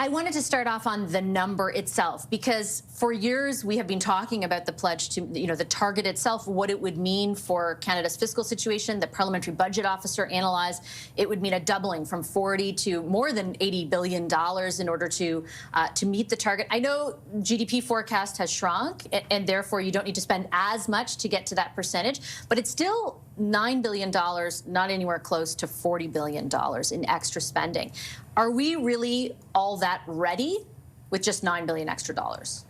I wanted to start off on the number itself, because for years we have been talking about the pledge to, the target itself, what it would mean for Canada's fiscal situation. The Parliamentary Budget Officer analyzed it would mean a doubling from 40 to more than $80 billion in order to meet the target. I know GDP forecast has shrunk, and therefore you don't need to spend as much to get to that percentage, but it's still $9 billion, not anywhere close to $40 billion in extra spending. Are we really all that ready with just $9 billion extra dollars?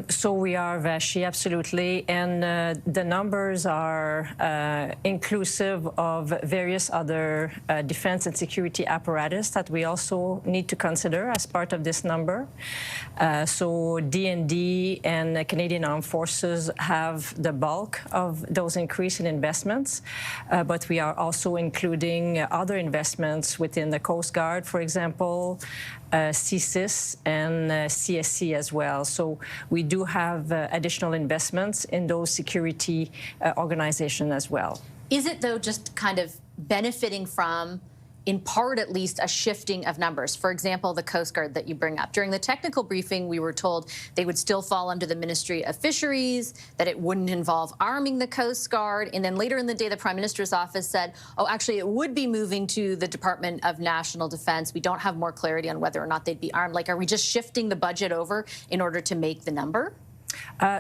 So we are, Vashi, absolutely. And the numbers are inclusive of various other defense and security apparatus that we also need to consider as part of this number. So D&D and Canadian Armed Forces have the bulk of those increase in investments, but we are also including other investments within the Coast Guard, for example, CSIS and CSC as well. So we do have additional investments in those security organizations as well. Is it, though, just kind of benefiting from, in part at least, a shifting of numbers? For example, the Coast Guard that you bring up. During the technical briefing, we were told they would still fall under the Ministry of Fisheries, that it wouldn't involve arming the Coast Guard. And then later in the day, the Prime Minister's office said, oh, actually, it would be moving to the Department of National Defense. We don't have more clarity on whether or not they'd be armed. Like, are we just shifting the budget over in order to make the number?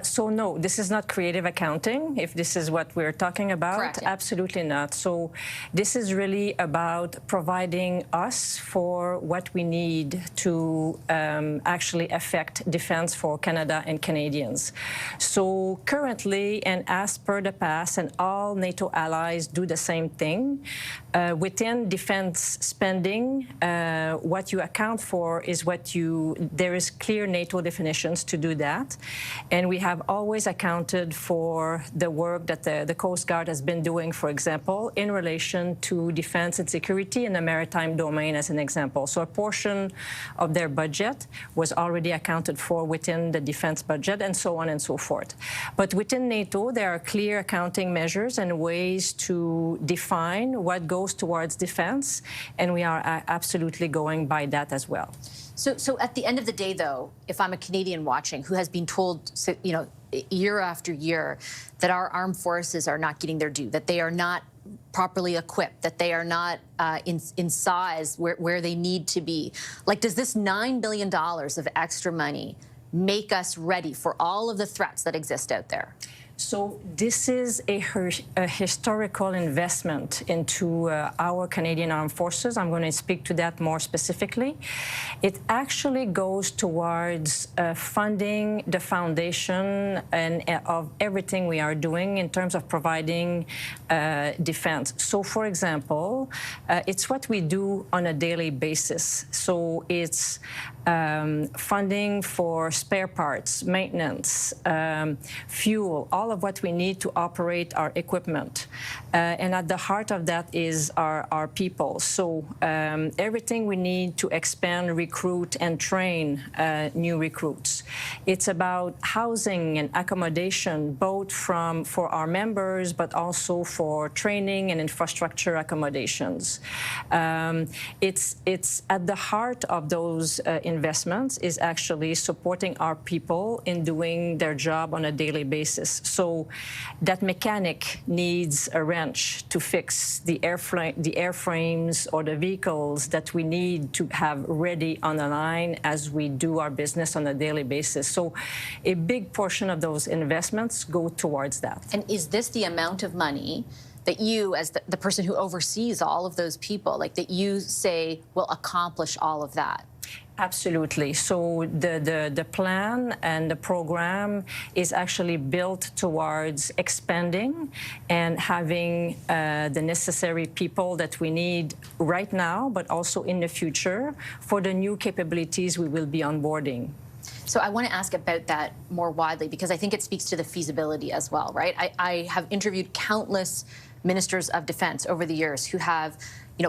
So no, this is not creative accounting, if this is what we're talking about. Correct, yeah. Absolutely not. So this is really about providing us for what we need to actually affect defense for Canada and Canadians. So currently, and as per the past, and all NATO allies do the same thing, within defense spending, what you account for is there is clear NATO definitions to do that. And we have always accounted for the work that the Coast Guard has been doing, for example, in relation to defense and security in the maritime domain, as an example. So a portion of their budget was already accounted for within the defense budget, and so on and so forth. But within NATO, there are clear accounting measures and ways to define what goes towards defense, and we are absolutely going by that as well. So at the end of the day, though, if I'm a Canadian watching who has been told, year after year that our armed forces are not getting their due, that they are not properly equipped, that they are not in size where they need to be, like, does this $9 billion of extra money make us ready for all of the threats that exist out there? So this is a historical investment into our Canadian Armed Forces. I'm going to speak to that more specifically. It actually goes towards funding the foundation and of everything we are doing in terms of providing defense. So, for example, it's what we do on a daily basis. So it's funding for spare parts, maintenance, fuel, all of what we need to operate our equipment. And at the heart of that is our people. So everything we need to expand, recruit, and train new recruits. It's about housing and accommodation, both for our members, but also for training and infrastructure accommodations. It's at the heart of those investments is actually supporting our people in doing their job on a daily basis. So that mechanic needs a wrench to fix the airframes or the vehicles that we need to have ready on the line as we do our business on a daily basis. So a big portion of those investments go towards that. And is this the amount of money that you, as the person who oversees all of those people, like, that you say will accomplish all of that? Absolutely. So the plan and the program is actually built towards expanding and having the necessary people that we need right now, but also in the future for the new capabilities we will be onboarding. So I want to ask about that more widely, because I think it speaks to the feasibility as well, right? I have interviewed countless ministers of defense over the years who have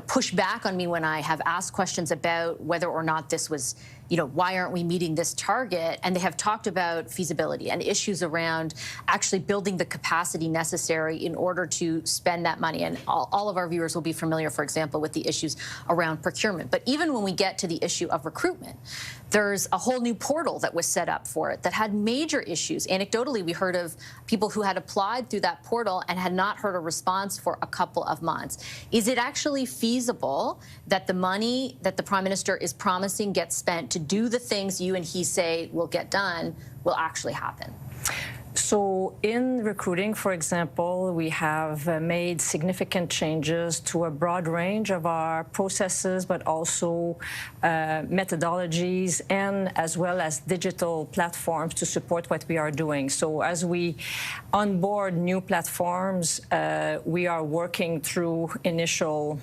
push back on me when I have asked questions about whether or not this was, why aren't we meeting this target? And they have talked about feasibility and issues around actually building the capacity necessary in order to spend that money. And all of our viewers will be familiar, for example, with the issues around procurement. But even when we get to the issue of recruitment, there's a whole new portal that was set up for it that had major issues. Anecdotally, we heard of people who had applied through that portal and had not heard a response for a couple of months. Is it actually feasible that the money that the Prime Minister is promising gets spent to do the things you and he say will get done will actually happen? So in recruiting, for example, we have made significant changes to a broad range of our processes, but also methodologies, and as well as digital platforms to support what we are doing. So as we onboard new platforms, we are working through initial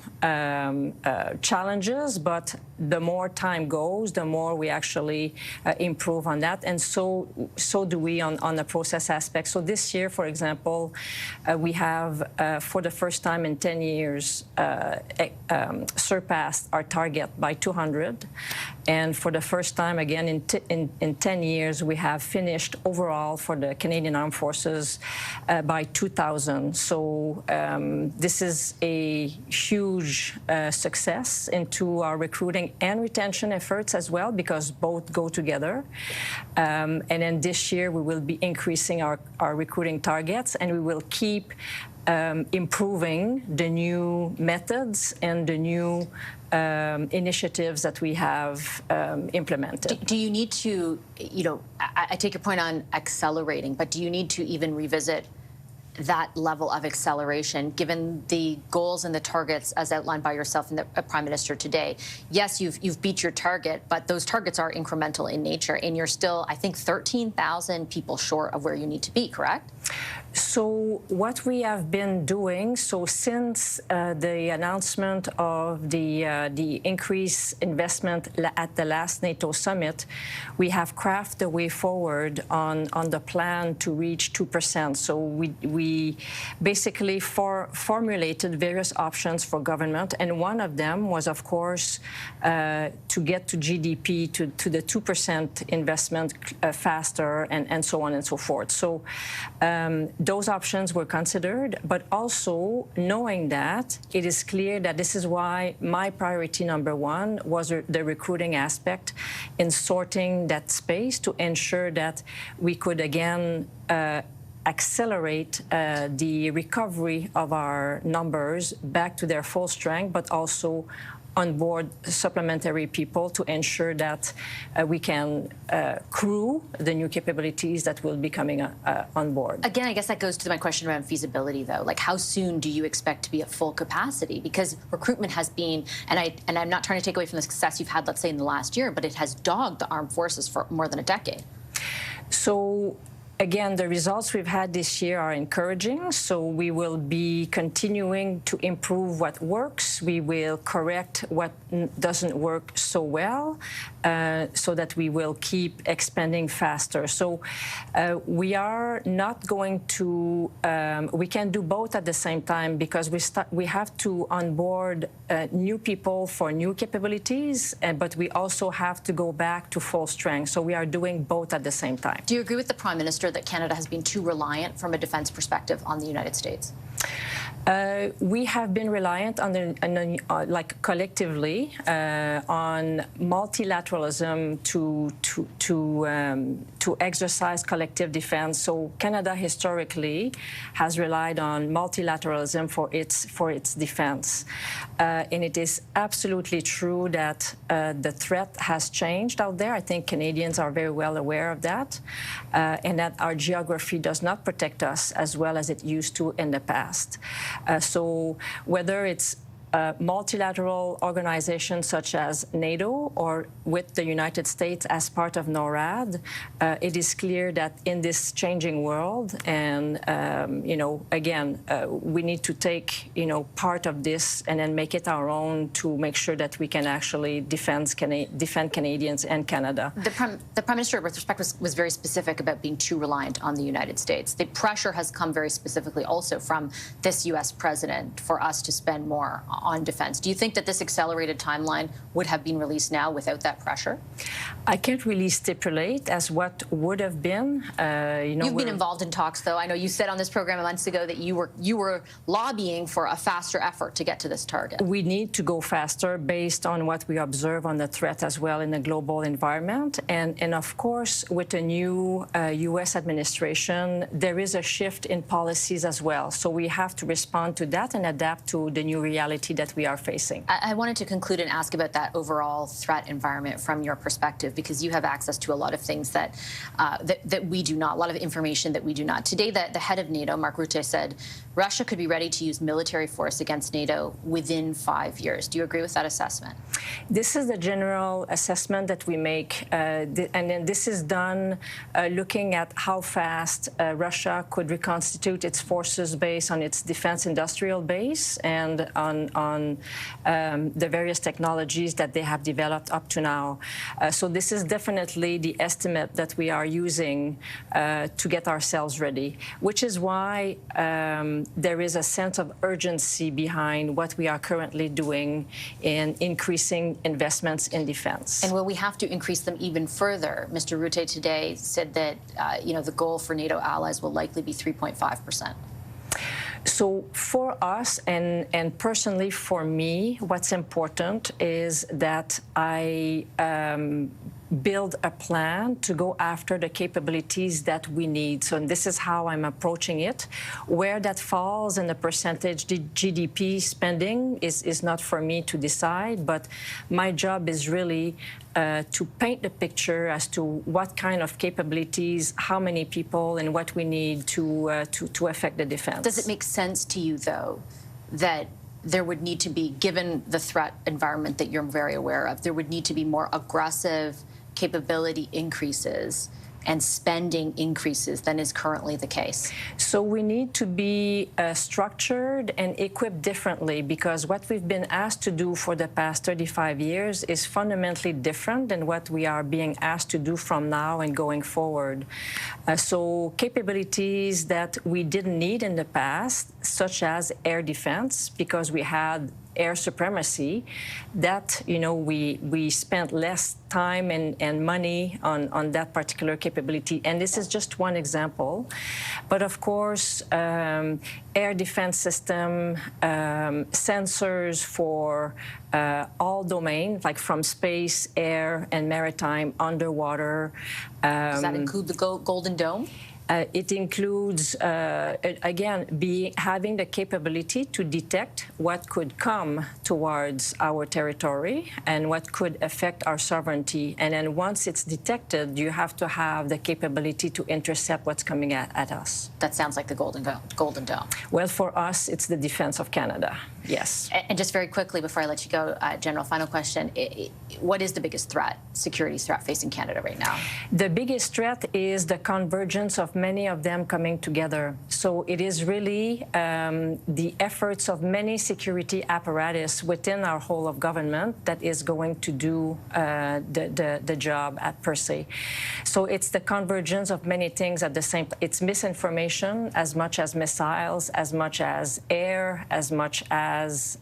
challenges, but the more time goes, the more we actually improve on that, and so do we on the process aspect. So this year, for example, we have, for the first time in 10 years, surpassed our target by 200. And for the first time, again, in 10 years, we have finished overall for the Canadian Armed Forces by 2,000. So this is a huge success into our recruiting and retention efforts as well, because both go together. And then this year, we will be increasing our recruiting targets, and we will keep improving the new methods and the new initiatives that we have implemented. Do you need to, I take your point on accelerating, but do you need to even revisit that level of acceleration, given the goals and the targets as outlined by yourself and the Prime Minister today? Yes, you've beat your target, but those targets are incremental in nature, and you're still, I think, 13,000 people short of where you need to be, correct? So what we have been doing, so since the announcement of the increased investment at the last NATO summit, we have crafted a way forward on the plan to reach 2%. So we basically formulated various options for government, and one of them was, of course, to get to GDP, to the 2% investment faster, and so on and so forth. So those options were considered, but also knowing that it is clear that this is why my priority number one was the recruiting aspect in sorting that space to ensure that we could again accelerate the recovery of our numbers back to their full strength, but also onboard supplementary people to ensure that we can crew the new capabilities that will be coming on board. Again, I guess that goes to my question around feasibility, though. Like, how soon do you expect to be at full capacity? Because recruitment has been, and I'm not trying to take away from the success you've had, let's say, in the last year, but it has dogged the armed forces for more than a decade. So again, the results we've had this year are encouraging, so we will be continuing to improve what works. We will correct what doesn't work so well, so that we will keep expanding faster. So we are not going to, we can do both at the same time, because we have to onboard new people for new capabilities, but we also have to go back to full strength. So we are doing both at the same time. Do you agree with the Prime Minister that Canada has been too reliant from a defense perspective on the United States? We have been reliant on like collectively on multilateralism to exercise collective defense. So Canada historically has relied on multilateralism for its defense, and it is absolutely true that the threat has changed out there. I think Canadians are very well aware of that, and that our geography does not protect us as well as it used to in the past. So whether it's multilateral organizations such as NATO or with the United States as part of NORAD, it is clear that in this changing world, and again, we need to take part of this and then make it our own to make sure that we can actually defend Canadians and Canada. The Prime Minister, with respect, was very specific about being too reliant on the United States. The pressure has come very specifically also from this U.S. president for us to spend more on defense. Do you think that this accelerated timeline would have been released now without that pressure? I can't really stipulate as what would have been. You've been involved in talks, though. I know you said on this program months ago that you were lobbying for a faster effort to get to this target. We need to go faster based on what we observe on the threat as well in the global environment. And of course, with the new U.S. administration, there is a shift in policies as well. So we have to respond to that and adapt to the new reality that we are facing. I wanted to conclude and ask about that overall threat environment from your perspective, because you have access to a lot of things that that we do not, a lot of information that we do not. Today, the head of NATO, Mark Rutte, said Russia could be ready to use military force against NATO within 5 years. Do you agree with that assessment? This is the general assessment that we make, and then this is done looking at how fast Russia could reconstitute its forces based on its defense industrial base and on the various technologies that they have developed up to now. So this is definitely the estimate that we are using to get ourselves ready, which is why there is a sense of urgency behind what we are currently doing in increasing investments in defense. And will we have to increase them even further? Mr. Rutte today said that the goal for NATO allies will likely be 3.5%. So for us, and personally for me, what's important is that I build a plan to go after the capabilities that we need. So this is how I'm approaching it. Where that falls in the percentage GDP spending is not for me to decide, but my job is really to paint the picture as to what kind of capabilities, how many people, and what we need to affect the defense. Does it make sense to you, though, that there would need to be, given the threat environment that you're very aware of, there would need to be more aggressive capability increases and spending increases than is currently the case? So we need to be structured and equipped differently, because what we've been asked to do for the past 35 years is fundamentally different than what we are being asked to do from now and going forward. So capabilities that we didn't need in the past, such as air defense, because we had air supremacy, that we spent less time and money on that particular capability. And this is just one example. But of course, air defense system, sensors for all domains, like from space, air, and maritime, underwater. Does that include the Golden Dome? It includes, again, having the capability to detect what could come towards our territory and what could affect our sovereignty. And then once it's detected, you have to have the capability to intercept what's coming at us. That sounds like the Golden Dome. Well, for us, it's the defense of Canada, yes. And just very quickly, before I let you go, General, final question. What is the biggest threat, security threat, facing Canada right now? The biggest threat is the convergence of many of them coming together. So it is really the efforts of many security apparatus within our whole of government that is going to do the job per se. So it's the convergence of many things at the same time. It's misinformation as much as missiles, as much as air, as much as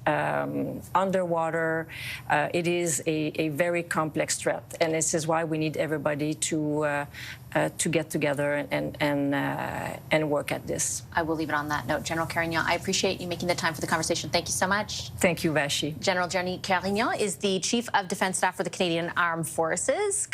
underwater. It is a very complex threat, and this is why we need everybody to get together and work at this. I will leave it on that note. General Carignan, I appreciate you making the time for the conversation. Thank you so much. Thank you, Vashi. General Jennie Carignan is the Chief of Defence Staff for the Canadian Armed Forces.